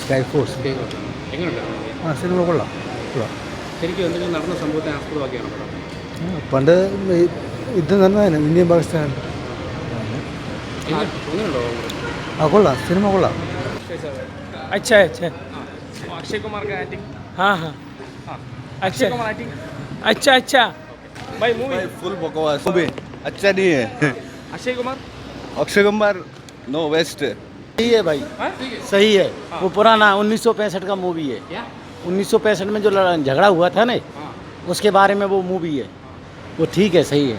Sky force. Cinema കൊള്ളാം. ശരിക്കും എന്തെങ്കിലും നടന്ന സംഭവത്തെ ആസ്പദമാക്കിയാണ് പടം? പണ്ട് യുദ്ധം നടന്നതാണ് ഇന്ത്യൻ പാകിസ്ഥാൻ. കൊള്ളാം, സിനിമ കൊള്ളാം. अच्छा है, अच्छा है. अक्षय कुमार का एक्टिंग? हाँ हाँ, अक्षय कुमार एक्टिंग अच्छा अच्छा. भाई मूवी फुल बकवास मूवी अच्छा नहीं है. Akshay Kumar Akshay Kumar no waste. सही है भाई, सही है. वो पुराना 1965 का मूवी है. क्या? 1965 में जो झगड़ा हुआ था ना, उसके बारे में वो मूवी है. वो ठीक है, सही है.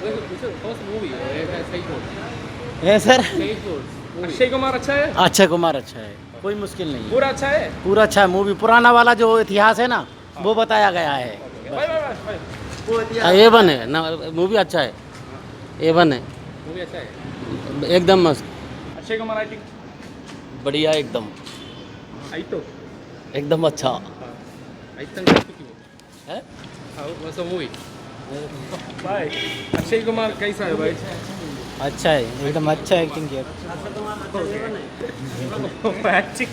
है सर. अक्षय कुमार अच्छा है, अक्षय कुमार अच्छा है, कोई मुश्किल नहीं है. पूरा अच्छा है. पूरा अच्छा है. मूवी पुराना वाला जो इतिहास है ना, वो बताया गया है. वो A1 है ना, मूवी अच्छा है. A1 है, मूवी अच्छा है. एकदम मस्त, अक्षय कुमार एक्टिंग बढ़िया, एकदम आई तो एकदम अच्छा आई तो है. वैसा मूवी. भाई अक्षय कुमार कैसा है भाई? अच्छा है, एकदम अच्छा एक्टिंग किया. एक्टिंग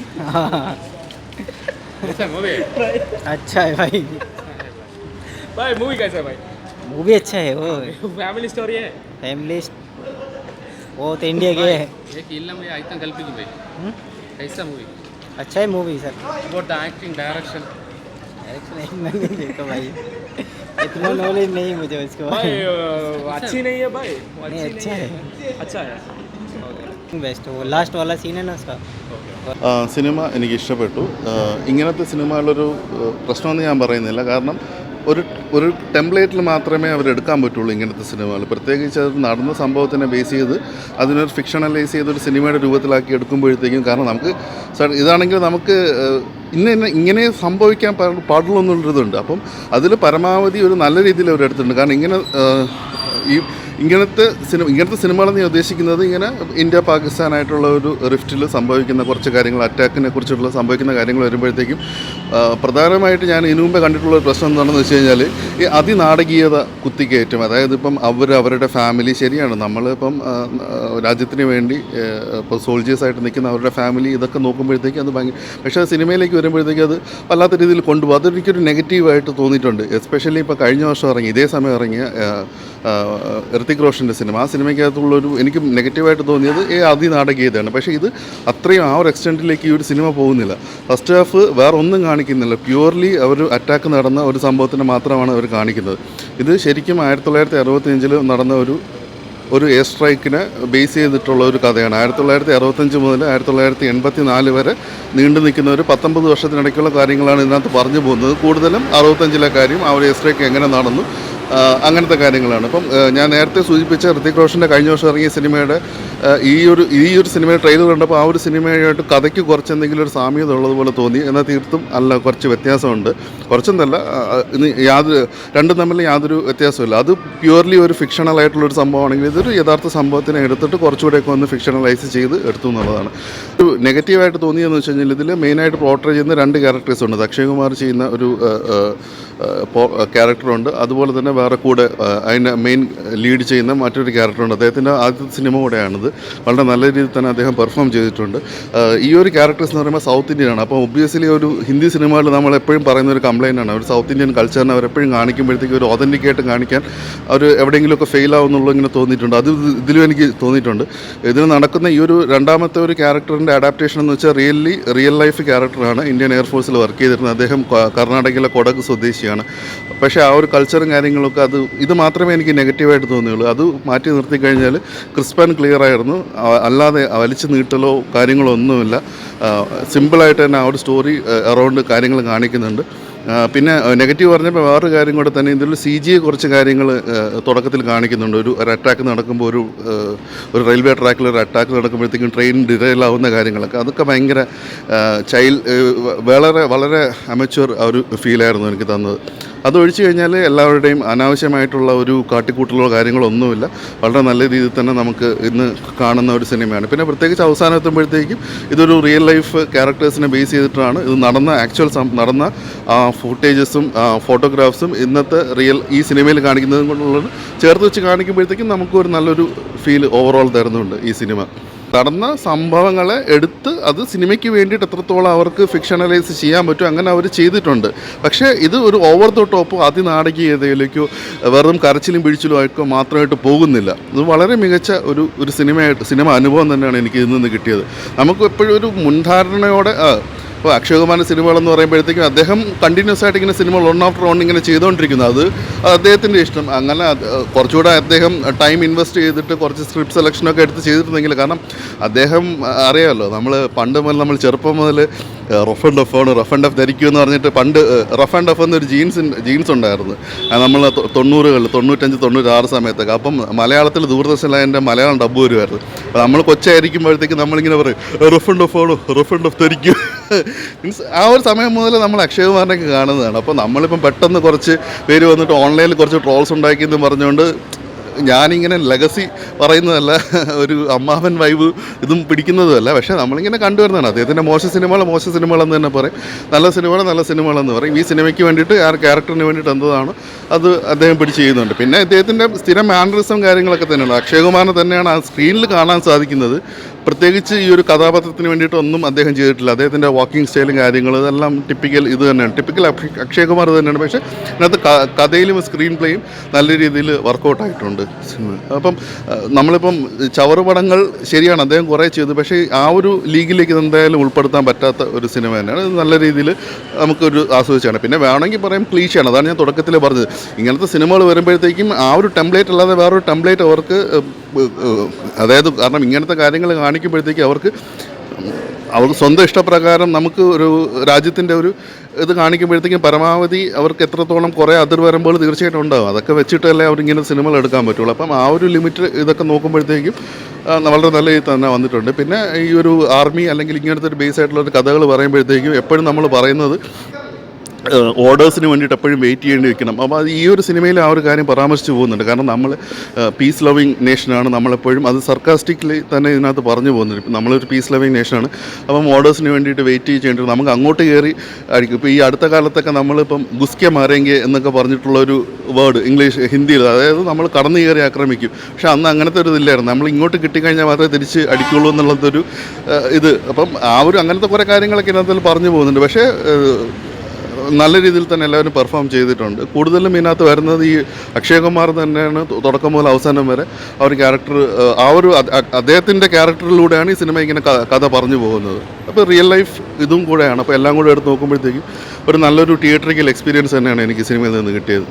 कैसा मूवी? अच्छा है भाई. भाई मूवी कैसा है भाई? मूवी अच्छा है. वो फैमिली स्टोरी है. फैमिली, वो तो इंडिया के है. एक इल्लम में आई तो गलती की भाई. कैसा मूवी? अच्छा है movie sir. About the acting, direction. नहीं देखो भाई, इतना नॉलेज नहीं मुझे उसके बारे भाई में. अच्छी नहीं है भाई. वो नहीं, अच्छी अच्छा नहीं है. अच्छा है. बेस्ट. वो लास्ट वाला सीन है ना उसका. സിനിമ എനിക്ക് ഇഷ്ടപ്പെട്ടു. ഇങ്ങനത്തെ സിനിമകളൊരു പ്രശ്നമെന്ന് ഞാൻ പറയുന്നില്ല. കാരണം ഒരു ടെംപ്ലേറ്റിൽ മാത്രമേ അവരെടുക്കാൻ പറ്റുള്ളൂ ഇങ്ങനത്തെ സിനിമകൾ. പ്രത്യേകിച്ച് അത് നടന്ന സംഭവത്തിനെ ബേസ് ചെയ്ത് അതിനൊരു ഫിക്ഷണലൈസ് ചെയ്തൊരു സിനിമയുടെ രൂപത്തിലാക്കി എടുക്കുമ്പോഴത്തേക്കും, കാരണം നമുക്ക് ഇതാണെങ്കിൽ നമുക്ക് ഇങ്ങനെ സംഭവിക്കാൻ പാടുള്ളൂ എന്നുള്ളൊരിതുണ്ട്. അപ്പം അതിൽ പരമാവധി ഒരു നല്ല രീതിയിൽ അവരെടുത്തിട്ടുണ്ട്. കാരണം ഇങ്ങനത്തെ സിനിമകളെന്ന് ഞാൻ ഉദ്ദേശിക്കുന്നത് ഇങ്ങനെ ഇന്ത്യ പാകിസ്ഥാനായിട്ടുള്ള ഒരു റിഫ്റ്റിൽ സംഭവിക്കുന്ന കുറച്ച് കാര്യങ്ങൾ, അറ്റാക്കിനെ കുറിച്ചുള്ള സംഭവിക്കുന്ന കാര്യങ്ങൾ വരുമ്പോഴത്തേക്കും പ്രധാനമായിട്ട് ഞാൻ ഇതിനു മുമ്പേ കണ്ടിട്ടുള്ള ഒരു പ്രശ്നം എന്താണെന്ന് വെച്ച് കഴിഞ്ഞാൽ ഈ അതിനാടകീയത കുത്തിക്കയറ്റും. അതായത് ഇപ്പം അവരുടെ ഫാമിലി, ശരിയാണ്, നമ്മളിപ്പം രാജ്യത്തിന് വേണ്ടി ഇപ്പോൾ സോൾജേഴ്സായിട്ട് നിൽക്കുന്ന അവരുടെ ഫാമിലി, ഇതൊക്കെ നോക്കുമ്പോഴത്തേക്കും അത് പക്ഷേ സിനിമയിലേക്ക് വരുമ്പോഴത്തേക്കും അത് വല്ലാത്ത രീതിയിൽ കൊണ്ടുപോകും. അതെനിക്കൊരു നെഗറ്റീവായിട്ട് തോന്നിയിട്ടുണ്ട്. എസ്പെഷ്യലി ഇപ്പോൾ കഴിഞ്ഞ വർഷം ഇതേ സമയം ഇറങ്ങിയ ഋത്തിക് റോഷൻ്റെ സിനിമ. ആ സിനിമയ്ക്കകത്തുള്ളൊരു എനിക്ക് നെഗറ്റീവായിട്ട് തോന്നിയത് അതിനാടകീയതയാണ്. പക്ഷേ ഇത് അത്രയും ആ ഒരു എക്സ്റ്റെൻറ്റിലേക്ക് ഈ ഒരു സിനിമ പോകുന്നില്ല. ഫസ്റ്റ് ഹാഫ് വേറെ ഒന്നും കാണിക്കുന്നില്ല. പ്യുവർലി അവർ അറ്റാക്ക് നടന്ന ഒരു സംഭവത്തിന് മാത്രമാണ് അവർ കാണിക്കുന്നത്. ഇത് ശരിക്കും 1965 നടന്ന ഒരു എയർ സ്ട്രൈക്കിനെ ബേസ് ചെയ്തിട്ടുള്ള ഒരു കഥയാണ്. 1965 മുതൽ 1984 വരെ നീണ്ടു നിൽക്കുന്ന ഒരു 19 വർഷത്തിനിടയ്ക്കുള്ള കാര്യങ്ങളാണ് ഇതിനകത്ത് പറഞ്ഞു പോകുന്നത്. കൂടുതലും 65 കാര്യം, ആ ഒരു എയർ സ്ട്രൈക്ക് എങ്ങനെ നടന്നു, അങ്ങനത്തെ കാര്യങ്ങളാണ്. ഇപ്പം ഞാൻ നേരത്തെ സൂചിപ്പിച്ച ഋത്തിക് റോഷൻ്റെ കഴിഞ്ഞ വർഷം ഇറങ്ങിയ സിനിമയുടെ ഈ ഒരു സിനിമയുടെ ട്രെയിലർ കണ്ടപ്പോൾ ആ ഒരു സിനിമയായിട്ട് കഥയ്ക്ക് കുറച്ചെന്തെങ്കിലും ഒരു സാമ്യത ഉള്ളതുപോലെ തോന്നി. എന്നാൽ തീർത്തും അല്ല, കുറച്ച് വ്യത്യാസമുണ്ട്. കുറച്ചെന്നല്ല, രണ്ടും തമ്മിൽ യാതൊരു വ്യത്യാസമില്ല. അത് പ്യുവർലി ഒരു ഫിക്ഷണലായിട്ടുള്ളൊരു സംഭവമാണെങ്കിൽ ഇതൊരു യഥാർത്ഥ സംഭവത്തിനെ എടുത്തിട്ട് കുറച്ചുകൂടെയൊക്കെ ഒന്ന് ഫിക്ഷണലൈസ് ചെയ്ത് എടുത്തു എന്നുള്ളതാണ്. ഒരു നെഗറ്റീവായിട്ട് തോന്നിയെന്ന് വെച്ച് കഴിഞ്ഞാൽ ഇതിൽ മെയിനായിട്ട് പോർട്രേ ചെയ്യുന്ന 2 ക്യാരക്ടേഴ്സ് ഉണ്ട്. അക്ഷയ് കുമാർ ചെയ്യുന്ന ഒരു ക്യാരക്ടറുണ്ട്, അതുപോലെ തന്നെ വേറെ കൂടെ അതിൻ്റെ മെയിൻ ലീഡ് ചെയ്യുന്ന മറ്റൊരു ക്യാരക്ടറുണ്ട്. അദ്ദേഹത്തിൻ്റെ ആദ്യത്തെ സിനിമ കൂടെയാണിത്. വളരെ നല്ല രീതിയിൽ തന്നെ അദ്ദേഹം പെർഫോം ചെയ്തിട്ടുണ്ട്. ഈ ഒരു ക്യാരക്ടേഴ്സ് എന്ന് പറയുമ്പോൾ സൗത്ത് ഇന്ത്യനാണ്. അപ്പോൾ ഒബ്വിയസ്ലി ഒരു ഹിന്ദി സിനിമകളിൽ നമ്മൾ എപ്പോഴും പറയുന്ന ഒരു കംപ്ലയിൻ്റ് ആണ്, ഒരു സൗത്ത് ഇന്ത്യൻ കൾച്ചറിനെ അവരെപ്പോഴും കാണിക്കുമ്പോഴത്തേക്കും ഒരു ഒതൻറ്റിക്കായിട്ട് കാണിക്കാൻ അവർ എവിടെയെങ്കിലുമൊക്കെ ഫെയിൽ ആവുന്നുള്ളൂ ഇങ്ങനെ തോന്നിയിട്ടുണ്ട്. അത് ഇതിലും എനിക്ക് തോന്നിയിട്ടുണ്ട്. ഇതിന് നടക്കുന്ന ഈ ഒരു രണ്ടാമത്തെ ഒരു ക്യാരക്ടറിൻ്റെ അഡാപ്റ്റേഷൻ എന്ന് വെച്ചാൽ റിയൽ ലൈഫ് ക്യാരക്ടറാണ്. ഇന്ത്യൻ എയർഫോഴ്സിൽ വർക്ക് ചെയ്തിരുന്നത്. അദ്ദേഹം കർണാടകയിലെ കൊടക് സ്വദേശിയാണ്. പക്ഷേ ആ ഒരു കൾച്ചറും കാര്യങ്ങളൊക്കെ ഇത് മാത്രമേ എനിക്ക് നെഗറ്റീവായിട്ട് തോന്നിയുള്ളൂ. അത് മാറ്റി നിർത്തി കഴിഞ്ഞാൽ ക്രിസ്പ് ആൻഡ് ക്ലിയർ ആയിരുന്നു. അല്ലാതെ വലിച്ചു നീട്ടലോ കാര്യങ്ങളോ ഒന്നുമില്ല. സിമ്പിളായിട്ട് തന്നെ ആ ഒരു സ്റ്റോറി അറൗണ്ട് കാര്യങ്ങൾ കാണിക്കുന്നുണ്ട്. പിന്നെ നെഗറ്റീവ് പറഞ്ഞപ്പോൾ വേറൊരു കാര്യം കൂടെ തന്നെ, ഇതിൽ CGI കുറച്ച് കാര്യങ്ങൾ തുടക്കത്തിൽ കാണിക്കുന്നുണ്ട്. ഒരു അറ്റാക്ക് നടക്കുമ്പോൾ ഒരു റെയിൽവേ ട്രാക്കിൽ ഒരു അറ്റാക്ക് നടക്കുമ്പോഴത്തേക്കും ട്രെയിൻ ഡിറെയിലാവുന്ന കാര്യങ്ങളൊക്കെ, അതൊക്കെ ഭയങ്കര വളരെ അമച്വർ ആ ഒരു ഫീലായിരുന്നു എനിക്ക് തന്നത്. അതൊഴിച്ച് കഴിഞ്ഞാൽ എല്ലാവരുടെയും അനാവശ്യമായിട്ടുള്ള ഒരു കാട്ടിക്കൂട്ടലോ കാര്യങ്ങളോ ഒന്നുമില്ല. വളരെ നല്ല രീതിയിൽ തന്നെ നമുക്ക് ഇന്ന് കാണുന്ന ഒരു സിനിമയാണ്. പിന്നെ പ്രത്യേകിച്ച് അവസാനം എത്തുമ്പോഴത്തേക്കും ഇതൊരു റിയൽ ലൈഫ് ക്യാരക്ടേഴ്സിനെ ബേസ് ചെയ്തിട്ടാണ് ഇത് നടന്ന ഫുട്ടേജസും ഫോട്ടോഗ്രാഫ്സും ഇന്നത്തെ ഈ സിനിമയിൽ കാണിക്കുന്നതും കൊണ്ടുള്ളത് ചേർത്ത് വെച്ച് കാണിക്കുമ്പോഴത്തേക്കും നമുക്കൊരു നല്ലൊരു ഫീൽ ഓവറോൾ തരുന്നുണ്ട് ഈ സിനിമ. നടന്ന സംഭവങ്ങളെ എടുത്ത് അത് സിനിമയ്ക്ക് വേണ്ടിയിട്ട് എത്രത്തോളം അവർക്ക് ഫിക്ഷണലൈസ് ചെയ്യാൻ പറ്റും അങ്ങനെ അവർ ചെയ്തിട്ടുണ്ട്. പക്ഷേ ഇത് ഒരു ഓവർ ദ ടോപ്പോ അതിനാടകീയതയിലേക്കോ വെറും കരച്ചിലും പിടിച്ചിലും ആയിക്കോ മാത്രമായിട്ട് പോകുന്നില്ല. ഇത് വളരെ മികച്ച ഒരു സിനിമ അനുഭവം തന്നെയാണ് എനിക്ക് ഇതിൽ നിന്ന് കിട്ടിയത്. നമുക്ക് എപ്പോഴും ഒരു മുൻധാരണയോടെ ഇപ്പോൾ അക്ഷയ് കുമാറിൻ്റെ സിനിമകളെന്ന് പറയുമ്പോഴത്തേക്കും അദ്ദേഹം കണ്ടിന്യൂസ് ആയിട്ട് ഇങ്ങനെ സിനിമകൾ ഓൺ ആഫ്റ്റർ ഓൺ ഇങ്ങനെ ചെയ്തുകൊണ്ടിരിക്കുന്നത് അത് അദ്ദേഹത്തിൻ്റെ ഇഷ്ടം. അങ്ങനെ കുറച്ചുകൂടെ അദ്ദേഹം ടൈം ഇൻവെസ്റ്റ് ചെയ്തിട്ട് കുറച്ച് സ്ക്രിപ്റ്റ് സെലക്ഷനൊക്കെ എടുത്ത് ചെയ്തിട്ടുണ്ടെങ്കിൽ, കാരണം അദ്ദേഹം അറിയാമല്ലോ, പണ്ട് മുതൽ നമ്മൾ ചെറുപ്പം മുതൽ റഫ് ആൻഡ് ടഫ് ആണ്, റഫ് ആൻഡ് ടഫ് ധരിക്കൂ എന്ന് പറഞ്ഞിട്ട് പണ്ട് റഫ് ആൻഡ് ടഫ് എന്നൊരു ജീൻസ് ഉണ്ടായിരുന്നു നമ്മൾ 90-കളിൽ 95-96 സമയത്തൊക്കെ. അപ്പം മലയാളത്തിൽ ദൂരദർശനിൽ അതിൻ്റെ മലയാളം ഡബ്ബ് വരുമായിരുന്നു. അപ്പോൾ നമ്മൾ കൊച്ചായിരിക്കുമ്പോഴത്തേക്ക് നമ്മളിങ്ങനെ പറയും റഫ് ആൻഡ് ടഫ് ആണോ, റഫ് ആൻഡ് ടഫ് ധരിക്കൂ. മീൻസ് ആ ഒരു സമയം മുതൽ നമ്മൾ അക്ഷയ് കുമാറിനൊക്കെ കാണുന്നതാണ്. അപ്പോൾ നമ്മളിപ്പം പെട്ടെന്ന് കുറച്ച് പേര് വന്നിട്ട് ഓൺലൈനിൽ കുറച്ച് ട്രോൾസ് ഉണ്ടാക്കിയെന്ന് പറഞ്ഞുകൊണ്ട് ഞാനിങ്ങനെ ലെഗസി പറയുന്നതല്ല, ഒരു അമ്മാവൻ വൈബ് ഇതും പിടിക്കുന്നതുമല്ല. പക്ഷേ നമ്മളിങ്ങനെ കണ്ടുവരുന്നതാണ്. അദ്ദേഹത്തിൻ്റെ മോശം സിനിമകളെന്ന് തന്നെ പറയും, നല്ല സിനിമകളെന്ന് പറയും. ഈ സിനിമയ്ക്ക് വേണ്ടിയിട്ട് ക്യാരക്ടറിന് വേണ്ടിയിട്ട് എന്തതാണ് അത് അദ്ദേഹം പിടിച്ച് ചെയ്യുന്നുണ്ട്. പിന്നെ അദ്ദേഹത്തിൻ്റെ സ്ഥിരം മാനറിസം കാര്യങ്ങളൊക്കെ തന്നെയാണ്. അക്ഷയ് കുമാറിനെ തന്നെയാണ് ആ സ്ക്രീനിൽ കാണാൻ സാധിക്കുന്നത്. പ്രത്യേകിച്ച് ഈ ഒരു കഥാപാത്രത്തിന് വേണ്ടിയിട്ടൊന്നും അദ്ദേഹം ചെയ്തിട്ടില്ല. അദ്ദേഹത്തിൻ്റെ വാക്കിംഗ് സ്റ്റൈലും കാര്യങ്ങളും ഇതെല്ലാം ടിപ്പിക്കൽ ഇത് തന്നെയാണ്, ടിപ്പിക്കൽ അക്ഷയ് കുമാർ തന്നെയാണ്. പക്ഷേ ഇതിനകത്ത് കഥയിലും സ്ക്രീൻ പ്ലേയും നല്ല രീതിയിൽ വർക്കൗട്ടായിട്ടുണ്ട് സിനിമ. അപ്പം നമ്മളിപ്പം ചവറ് പടങ്ങൾ ശരിയാണ് അദ്ദേഹം കുറേ ചെയ്തു, പക്ഷേ ആ ഒരു ലീഗിലേക്ക് എന്തായാലും ഉൾപ്പെടുത്താൻ പറ്റാത്ത ഒരു സിനിമ തന്നെയാണ്. ഇത് നല്ല രീതിയിൽ നമുക്കൊരു ആസ്വദിച്ചാണ്. പിന്നെ വേണമെങ്കിൽ പറയാം ക്ലീശയാണ്, അതാണ് ഞാൻ തുടക്കത്തിൽ പറഞ്ഞത്. ഇങ്ങനത്തെ സിനിമകൾ വരുമ്പോഴത്തേക്കും ആ ഒരു ടെംപ്ലേറ്റ് അല്ലാതെ വേറൊരു ടെംപ്ലേറ്റ് അവർക്ക്, അതായത് കാരണം ഇങ്ങനത്തെ കാര്യങ്ങൾ കാണിക്കുമ്പോഴത്തേക്ക് അവർക്ക് സ്വന്തം ഇഷ്ടപ്രകാരം നമുക്ക് ഒരു രാജ്യത്തിൻ്റെ ഒരു ഇത് കാണിക്കുമ്പോഴത്തേക്കും പരമാവധി അവർക്ക് എത്രത്തോളം കുറേ അതിർവരമ്പുകൾ തീർച്ചയായിട്ടും ഉണ്ടാകും. അതൊക്കെ വെച്ചിട്ടല്ലേ അവരിങ്ങനെ സിനിമകൾ എടുക്കാൻ പറ്റുള്ളൂ. അപ്പം ആ ഒരു ലിമിറ്റ് ഇതൊക്കെ നോക്കുമ്പോഴത്തേക്കും വളരെ നല്ല രീതിയിൽ തന്നെ വന്നിട്ടുണ്ട്. പിന്നെ ഈ ഒരു ആർമി അല്ലെങ്കിൽ ഇങ്ങനത്തെ ഒരു ബേസ് ആയിട്ടുള്ള ഒരു കഥകൾ പറയുമ്പോഴത്തേക്കും എപ്പോഴും നമ്മൾ പറയുന്നത് ഓർഡേഴ്സിന് വേണ്ടിയിട്ട് എപ്പോഴും വെയിറ്റ് ചെയ്യേണ്ടി വെക്കണം. അപ്പോൾ അത് ഈ ഒരു സിനിമയിൽ ആ ഒരു കാര്യം പരാമർശിച്ച് പോകുന്നുണ്ട്. കാരണം നമ്മൾ പീസ് ലവിങ് നേഷനാണ്, നമ്മളെപ്പോഴും അത് സർക്കാസ്റ്റിക്കലി തന്നെ ഇതിനകത്ത് പറഞ്ഞു പോകുന്നുണ്ട്. ഇപ്പം നമ്മളൊരു പീസ് ലവിങ് നേഷനാണ്, അപ്പം ഓർഡേഴ്സിന് വേണ്ടിയിട്ട് വെയിറ്റ് ചെയ്യേണ്ടി വരും. നമുക്ക് അങ്ങോട്ട് കയറി അടിക്കും. ഇപ്പോൾ ഈ അടുത്ത കാലത്തൊക്കെ നമ്മളിപ്പം ഗുസ്കെ മാരേങ്കെ എന്നൊക്കെ പറഞ്ഞിട്ടുള്ളൊരു വേർഡ് ഹിന്ദിയിൽ, അതായത് നമ്മൾ കടന്നു കയറി ആക്രമിക്കും. പക്ഷെ അന്ന് അങ്ങനത്തെ ഒരു ഇതില്ലായിരുന്നു. നമ്മൾ ഇങ്ങോട്ട് കിട്ടിക്കഴിഞ്ഞാൽ മാത്രമേ തിരിച്ച് അടിക്കുള്ളൂ എന്നുള്ളതൊരു ഇത്. അപ്പം ആ ഒരു അങ്ങനത്തെ കുറേ കാര്യങ്ങളൊക്കെ ഇതിനകത്ത് പറഞ്ഞു പോകുന്നുണ്ട്. പക്ഷേ നല്ല രീതിയിൽ തന്നെ എല്ലാവരും പെർഫോം ചെയ്തിട്ടുണ്ട്. കൂടുതലും ഇതിനകത്ത് വരുന്നത് ഈ അക്ഷയ് കുമാർ തന്നെയാണ്. തുടക്കം മുതൽ അവസാനം വരെ ആ ഒരു ക്യാരക്ടർ, ആ ഒരു അദ്ദേഹത്തിൻ്റെ ക്യാരക്ടറിലൂടെയാണ് ഈ സിനിമ ഇങ്ങനെ കഥ പറഞ്ഞു പോകുന്നത്. അപ്പോൾ റിയൽ ലൈഫ് ഇതും കൂടെയാണ്. അപ്പോൾ എല്ലാം കൂടെ എടുത്ത് നോക്കുമ്പോഴത്തേക്കും ഒരു നല്ലൊരു തിയേറ്ററിക്കൽ എക്സ്പീരിയൻസ് തന്നെയാണ് എനിക്ക് സിനിമയിൽ നിന്ന് കിട്ടിയത്.